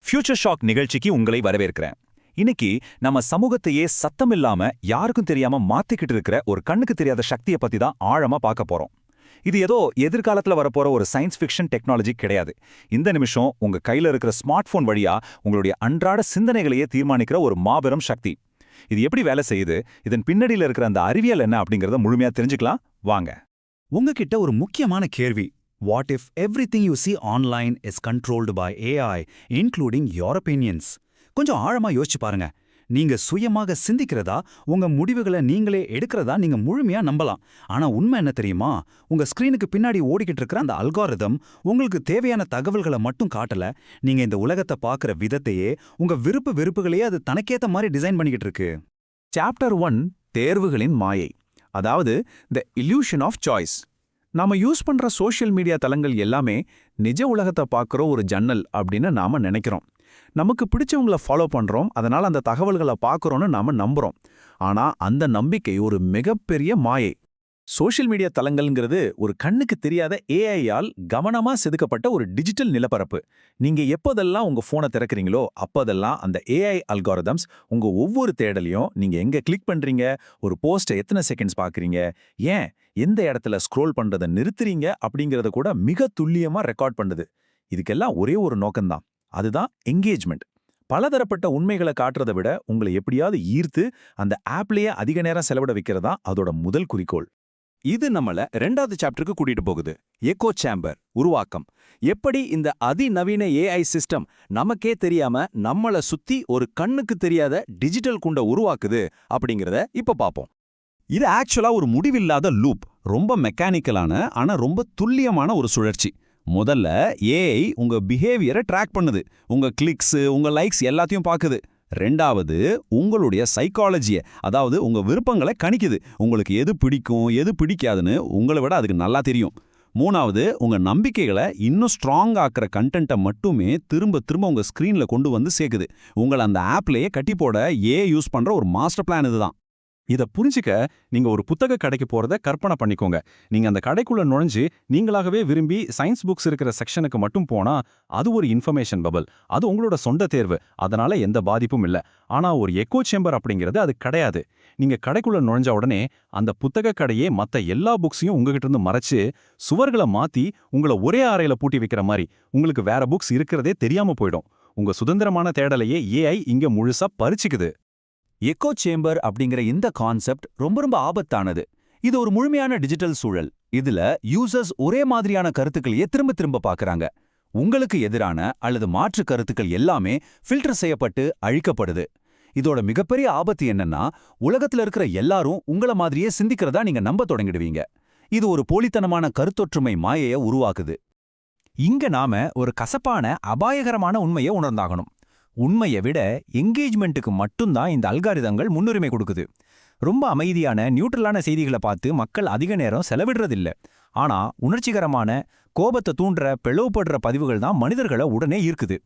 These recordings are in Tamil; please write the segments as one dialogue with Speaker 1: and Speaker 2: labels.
Speaker 1: ஃபியூச்சர் ஷாக் நிகழ்ச்சிக்கு உங்களை வரவேற்கிறேன். இன்னைக்கு நம்ம சமூகத்தையே சத்தமில்லாம யாருக்கும் தெரியாம மாத்திக்கிட்டு இருக்கிற ஒரு கண்ணுக்கு தெரியாத சக்தியை பத்தி தான் ஆழமா பார்க்க போறோம். இது ஏதோ எதிர்காலத்துல வரப்போற ஒரு சயின்ஸ் ஃபிக்ஷன் டெக்னாலஜி கிடையாது. இந்த நிமிஷம் உங்க கையில இருக்கிற ஸ்மார்ட் போன் வழியா உங்களுடைய அன்றாட சிந்தனைகளையே தீர்மானிக்கிற ஒரு மாபெரும் சக்தி. இது எப்படி வேலை செய்யுது, இதன் பின்னணியில இருக்கிற அந்த அறிவியல் என்ன அப்படிங்கறத முழுமையா தெரிஞ்சுக்கலாம் வாங்க.
Speaker 2: உங்ககிட்ட ஒரு முக்கியமான கேள்வி. What if everything you see online is controlled by AI, including your opinions? கொஞ்சம் ஆழமா யோசிச்சு பாருங்க. நீங்க சுயமாக சிந்திக்கிறதா, உங்க முடிவுகளை நீங்களே எடுக்கிறதா நீங்க முழுமையா நம்பலாம். ஆனா உண்மை என்ன தெரியுமா? உங்க ஸ்கிரீனுக்கு பின்னாடி ஓடிக்கிட்டு இருக்கிற அந்த அல்காரிதம் உங்களுக்கு தேவையான தகவல்களை மட்டும் காட்டல. நீங்க இந்த உலகத்தை பார்க்குற விதத்தையே, உங்க வெறுப்புகளையே அது தனக்கேத்த மாதிரி டிசைன் பண்ணிக்கிட்டு இருக்கு.
Speaker 3: சாப்டர் 1 தேர்வுகளின் மாயை, அதாவது த illusion ஆஃப் சாய்ஸ். நாம யூஸ் பண்ற சோஷியல் மீடியா தளங்கள் எல்லாமே நிஜ உலகத்தை பார்க்குற ஒரு ஜன்னல் அப்படின்னு நாம நினைக்கிறோம். நமக்கு பிடிச்சவங்கள ஃபாலோ பண்றோம், அதனால அந்த தகவல்களை பார்க்குறோன்னு நாம நம்புறோம். ஆனா அந்த நம்பிக்கை ஒரு மிகப்பெரிய மாயை. சோஷியல் மீடியா தளங்கள்ங்கிறது ஒரு கண்ணுக்கு தெரியாத ஏஐயால் கவனமா செதுக்கப்பட்ட ஒரு டிஜிட்டல் நிலப்பரப்பு. நீங்க எப்போதெல்லாம் உங்க போனை திறக்கிறீங்களோ அப்போதெல்லாம் அந்த ஏஐ அல்காரிதம்ஸ் உங்க ஒவ்வொரு தேடலையும், நீங்க எங்க கிளிக் பண்றீங்க, ஒரு போஸ்ட்டை எத்தனை செகண்ட்ஸ் பார்க்குறீங்க, ஏன் எந்த இடத்துல ஸ்க்ரோல் பண்றதை நிறுத்துறீங்க அப்படிங்கறத கூட மிக துல்லியமா ரெக்கார்ட் பண்ணுது. இதுக்கெல்லாம் ஒரே ஒரு நோக்கம்தான், அதுதான் என்கேஜ்மெண்ட். பலதரப்பட்ட உண்மைகளை காட்டுறதை விட உங்களை எப்படியாவது ஈர்த்து அந்த ஆப்லயே அதிக நேரம் செலவிட வைக்கிறதா அதோட முதல் குறிக்கோள்.
Speaker 1: இது நம்மள 2வது சாப்டருக்கு கூட்டிட்டு போகுது. எக்கோ சேம்பர் உருவாக்கம். எப்படி இந்த அதிநவீன ஏஐ சிஸ்டம் நமக்கே தெரியாம நம்மள சுத்தி ஒரு கண்ணுக்கு தெரியாத டிஜிட்டல் குண்ட உருவாக்குது அப்படிங்கறத இப்ப பாப்போம்.
Speaker 4: இது ஆக்சுவலா ஒரு முடிவில்லாத லூப். ரொம்ப மெக்கானிக்கலான ஆனா ரொம்ப துல்லியமான ஒரு சுழற்சி. முதல்ல ஏஐ உங்க பிஹேவியரை ட்ராக் பண்ணுது, உங்க கிளிக்ஸ், உங்க லைக்ஸ் எல்லாத்தையும் பார்க்குது. ரெண்டாவது உங்களுடைய சைக்காலஜியை, அதாவது உங்க விருப்பங்களை கணிக்குது. உங்களுக்கு எது பிடிக்கும் எது பிடிக்காதுன்னு உங்களை விட அதுக்கு நல்லா தெரியும். மூணாவது உங்க நம்பிக்கைகளை இன்னும் ஸ்ட்ராங் ஆக்குற கண்டென்ட்டை மட்டுமே திரும்ப திரும்ப உங்க ஸ்கிரீன்ல கொண்டு வந்து சேர்க்குது. உங்களை அந்த ஆப்லயே கட்டி போட யூஸ் பண்ற ஒரு மாஸ்டர் பிளான் இதுதான்.
Speaker 5: இதை புரிஞ்சிக்க நீங்க ஒரு புத்தக கடைக்கு போறத கற்பனை பண்ணிக்கோங்க. நீங்க அந்த கடைக்குள்ள நுழைஞ்சு நீங்களாகவே விரும்பி சயின்ஸ் புக்ஸ் இருக்கிற செக்ஷனுக்கு மட்டும் போனா அது ஒரு இன்ஃபர்மேஷன் பபிள். அது உங்களோட சொந்த தேர்வு, அதனால எந்த பாதிப்பும் இல்ல. ஆனா ஒரு எக்கோ சேம்பர் அப்படிங்கிறது அது கிடையாது. நீங்க கடைக்குள்ள நுழைஞ்ச உடனே அந்த புத்தக கடையே மத்த எல்லா புக்ஸையும் உங்ககிட்ட இருந்து மறைச்சு சுவர்களை மாத்தி உங்களை ஒரே அறையில பூட்டி வைக்கிற மாதிரி உங்களுக்கு வேற புக்ஸ் இருக்கிறதே தெரியாம போயிடும். உங்க சுதந்திரமான தேடலையே ஏஐ இங்க முழுசா பறிச்சுக்குது.
Speaker 1: எக்கோ சேம்பர் அப்படிங்கிற இந்த கான்செப்ட் ரொம்ப ஆபத்தானது. இது ஒரு முழுமையான டிஜிட்டல் சூழல். இதுல யூசர்ஸ் ஒரே மாதிரியான கருத்துக்களையே திரும்ப திரும்ப பார்க்கறாங்க. உங்களுக்கு எதிரான அல்லது மாற்று கருத்துக்கள் எல்லாமே ஃபில்டர் செய்யப்பட்டு அழிக்கப்படுது. இதோட மிகப்பெரிய ஆபத்து என்னன்னா, உலகத்துல இருக்கிற எல்லாரும் உங்கள மாதிரியே சிந்திக்கிறதா நீங்க நம்ப தொடங்கிடுவீங்க. இது ஒரு போலித்தனமான கருத்தொற்றுமை மாயையை உருவாக்குது. இங்க நாம ஒரு கசப்பான அபாயகரமான உண்மையை உணர்ந்தாகணும். உண்மையை விட என்கேஜ்மெண்ட்டுக்கு மட்டும்தான் இந்த அல்காரிதங்கள் முன்னுரிமை கொடுக்குது. ரொம்ப அமைதியான நியூட்ரலான செய்திகளை பார்த்து மக்கள் அதிக நேரம் செலவிடுறதில்ல. ஆனா உணர்ச்சிகரமான, கோபத்தை தூண்டுற, பிளவுபடுற பதிவுகள் தான் மனிதர்களை உடனே ஈர்க்குது.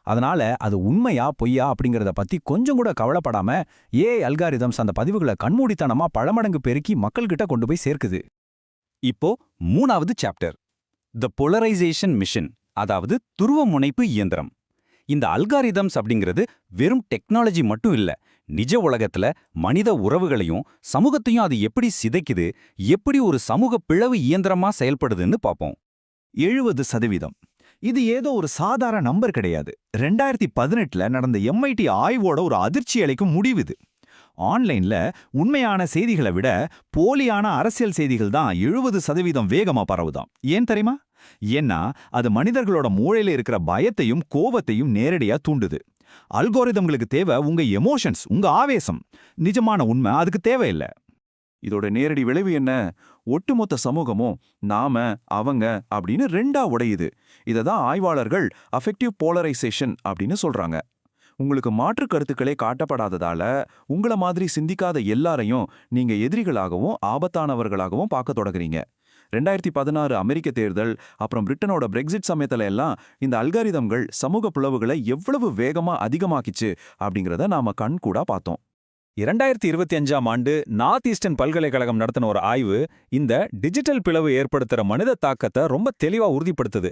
Speaker 1: அதனால அது உண்மையா பொய்யா அப்படிங்கறத பத்தி கொஞ்சம் கூட கவலைப்படாம ஏஐ அல்காரிதம்ஸ் அந்த பதிவுகளை கண்மூடித்தனமா பழமடங்கு பெருக்கி மக்கள்கிட்ட கொண்டு போய் சேர்க்குது.
Speaker 4: இப்போ 3வது சாப்டர், த போலரைசேஷன் மிஷன், அதாவது துருவ முனைப்பு இயந்திரம். இந்த அல்காரிதம்ஸ் அப்படிங்கிறது வெறும் டெக்னாலஜி மட்டும் இல்ல, நிஜ உலகத்துல மனித உறவுகளையும் சமூகத்தையும் அது எப்படி சிதைக்குது, எப்படி ஒரு சமூக பிளவு இயந்திரமா செயல்படுதுன்னு பார்ப்போம்.
Speaker 1: 70%. இது ஏதோ ஒரு சாதாரண நம்பர் கிடையாது. 2018 நடந்த MIT ஆய்வோட ஒரு அதிர்ச்சி அளிக்கும் முடிவு இது. ஆன்லைன்ல உண்மையான செய்திகளை விட போலியான அரசியல் செய்திகள் தான் 70% வேகமா பரவுதாம். ஏன் தெரியுமா? ஏன்னா அது மனிதர்களோட மூளையில இருக்கிற பயத்தையும் கோவத்தையும் நேரடியா தூண்டுது. அல்கோரிதம்களுக்கு தேவை உங்க எமோஷன்ஸ், உங்க ஆவேசம். நிஜமான உண்மை அதுக்கு தேவையில்லை.
Speaker 3: இதோட நேரடி விளைவு என்ன? ஒட்டுமொத்த சமூகமும் நாம அவங்க அப்படின்னு ரெண்டா உடையுது. இததான் ஆய்வாளர்கள் அஃபெக்டிவ் போலரைசேஷன் அப்படின்னு சொல்றாங்க. உங்களுக்கு மாற்று கருத்துக்களே காட்டப்படாததால உங்கள மாதிரி சிந்திக்காத எல்லாரையும் நீங்க எதிரிகளாகவும் ஆபத்தானவர்களாகவும் பார்க்க தொடங்குறீங்க. 2016 அமெரிக்க தேர்தல், அப்புறம் பிரிட்டனோட பிரெக்சிட் சமயத்துல எல்லாம் இந்த அல்காரிதம்கள் சமூக பிளவுகளை எவ்வளவு வேகமா அதிகமாக்கிச்சு அப்படிங்கிறத நாம கண்கூடா பார்த்தோம்.
Speaker 5: 2025ஆம் ஆண்டு நார்த் ஈஸ்டர்ன் பல்கலைக்கழகம் நடத்தின ஒரு ஆய்வு இந்த டிஜிட்டல் பிளவு ஏற்படுத்துற மனித தாக்கத்தை ரொம்ப தெளிவா உறுதிப்படுத்துது.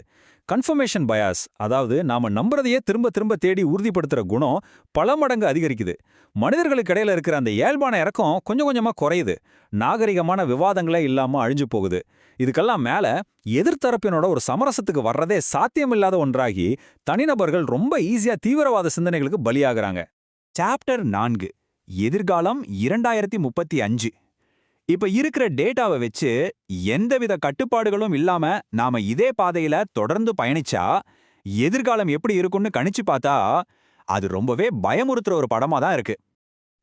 Speaker 5: கன்ஃபர்மேஷன் பயாஸ், அதாவது நாம நம்புறதையே திரும்ப திரும்ப தேடி உறுதிப்படுத்துற குணம் பல மடங்கு அதிகரிக்குது. மனிதர்களுக்கு இடையில இருக்கிற அந்த இயல்பான இறக்கம் கொஞ்சம் கொஞ்சமா குறையுது. நாகரிகமான விவாதங்களே இல்லாம அழிஞ்சு போகுது. இதுக்கெல்லாம் மேல எதிர்த்தரப்பினோட ஒரு சமரசத்துக்கு வர்றதே சாத்தியமில்லாத ஒன்றாகி தனிநபர்கள் ரொம்ப ஈஸியா தீவிரவாத சிந்தனைகளுக்கு பலியாகிறாங்க.
Speaker 1: சாப்டர் 4, எதிர்காலம் 2035. இப்ப இருக்கிற டேட்டாவை வச்சு எந்தவித கட்டுப்பாடுகளும் இல்லாம நாம இதே பாதையில தொடர்ந்து பயணிச்சா எதிர்காலம் எப்படி இருக்கும்னு கணிச்சு பார்த்தா அது ரொம்பவே பயமுறுத்துற ஒரு படமா தான் இருக்கு.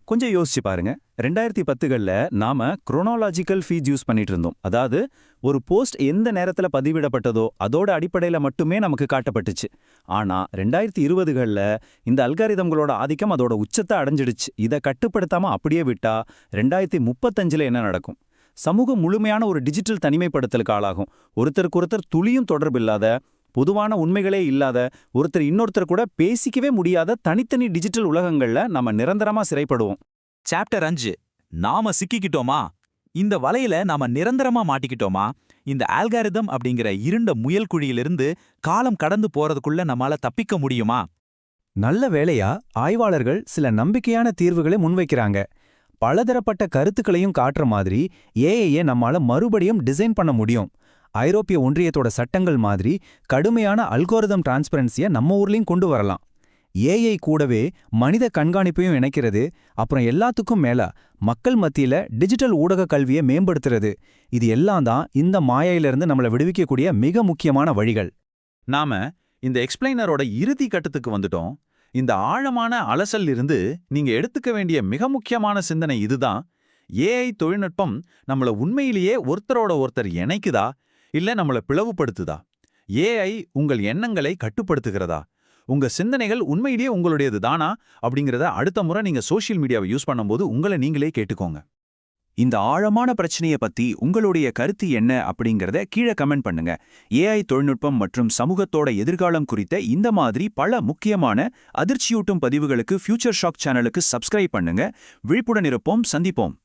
Speaker 2: கொஞ்சம் யோசிச்சு பாருங்க. 2010களில் நாம குரோனாலாஜிக்கல் ஃபீட் யூஸ் பண்ணிட்டு இருந்தோம். அதாவது ஒரு போஸ்ட் எந்த நேரத்துல பதிவிடப்பட்டதோ அதோட அடிப்படையில மட்டுமே நமக்கு காட்டப்பட்டுச்சு. ஆனா 2020களில் இந்த அல்காரிதம்களோட ஆதிக்கம் அதோட உச்சத்தை அடைஞ்சிடுச்சு. இதை கட்டுப்படுத்தாம அப்படியே விட்டா 2035ல் என்ன நடக்கும்? சமூகம் முழுமையான ஒரு டிஜிட்டல் தனிமைப்படுத்தலுக்கு ஆளாகும். ஒருத்தருக்கு துளியும் தொடர்பில்லாத, பொதுவான உண்மைகளே இல்லாத, ஒருத்தர் இன்னொருத்தர் கூட பேசிக்கவே முடியாத தனித்தனி டிஜிட்டல் உலகங்கள்ல நாம நிரந்தரமா சிறைப்படுவோம்.
Speaker 1: சாப்டர் 5, நாம சிக்கிக்கிட்டோமா? இந்த வலையில நாம நிரந்தரமா மாட்டிக்கிட்டோமா? இந்த ஆல்காரிதம் அப்படிங்கிற இருண்ட முயல் குழியிலிருந்து காலம் கடந்து போறதுக்குள்ள நம்மால தப்பிக்க முடியுமா?
Speaker 2: நல்ல வேளையா ஆய்வாளர்கள் சில நம்பிக்கையான தீர்வுகளை முன்வைக்கிறாங்க. பலதரப்பட்ட கருத்துக்களையும் காட்டுற மாதிரி ஏஐயை நம்மால மறுபடியும் டிசைன் பண்ண முடியும். ஐரோப்பிய ஒன்றியத்தோட சட்டங்கள் மாதிரி கடுமையான அல்கோரிதம் டிரான்ஸ்பரன்சியை நம்ம ஊர்லயும் கொண்டு வரலாம். ஏஐ கூடவே மனித கண்காணிப்பையும் இணைக்கிறது. அப்புறம் எல்லாத்துக்கும் மேல மக்கள் மத்தியில டிஜிட்டல் ஊடக கல்வியை மேம்படுத்துறது. இது எல்லாம் தான் இந்த மாயையிலிருந்து நம்மளை விடுவிக்கக்கூடிய மிக முக்கியமான வழிகள்.
Speaker 3: நாம இந்த எக்ஸ்பிளைனரோட இறுதி கட்டத்துக்கு வந்துட்டோம். இந்த ஆழமான அலசல் இருந்து நீங்க எடுத்துக்க வேண்டிய மிக முக்கியமான சிந்தனை இதுதான். ஏஐ தொழில்நுட்பம் நம்மள உண்மையிலேயே ஒருத்தரோட ஒருத்தர் இணைக்குதா, இல்ல நம்மள பிளவுபடுத்துதா? ஏஐ உங்கள் எண்ணங்களை கட்டுப்படுத்துகிறதா? உங்க சிந்தனைகள் உண்மையிலேயே உங்களுடையது தானா அப்படிங்கிறத அடுத்த முறை நீங்க சோஷியல் மீடியாவை யூஸ் பண்ணும்போது உங்களை நீங்களே கேட்டுக்கோங்க.
Speaker 1: இந்த ஆழமான பிரச்சனையை பத்தி உங்களுடைய கருத்து என்ன அப்படிங்கறத கீழே கமெண்ட் பண்ணுங்க. ஏஐ தொழில்நுட்பம் மற்றும் சமூகத்தோட எதிர்காலம் குறித்த இந்த மாதிரி பல முக்கியமான அதிர்ச்சியூட்டும் பதிவுகளுக்கு ஃபியூச்சர் ஷாக் சேனலுக்கு சப்ஸ்கிரைப் பண்ணுங்க. விழிப்புடன் இருப்போம், சந்திப்போம்.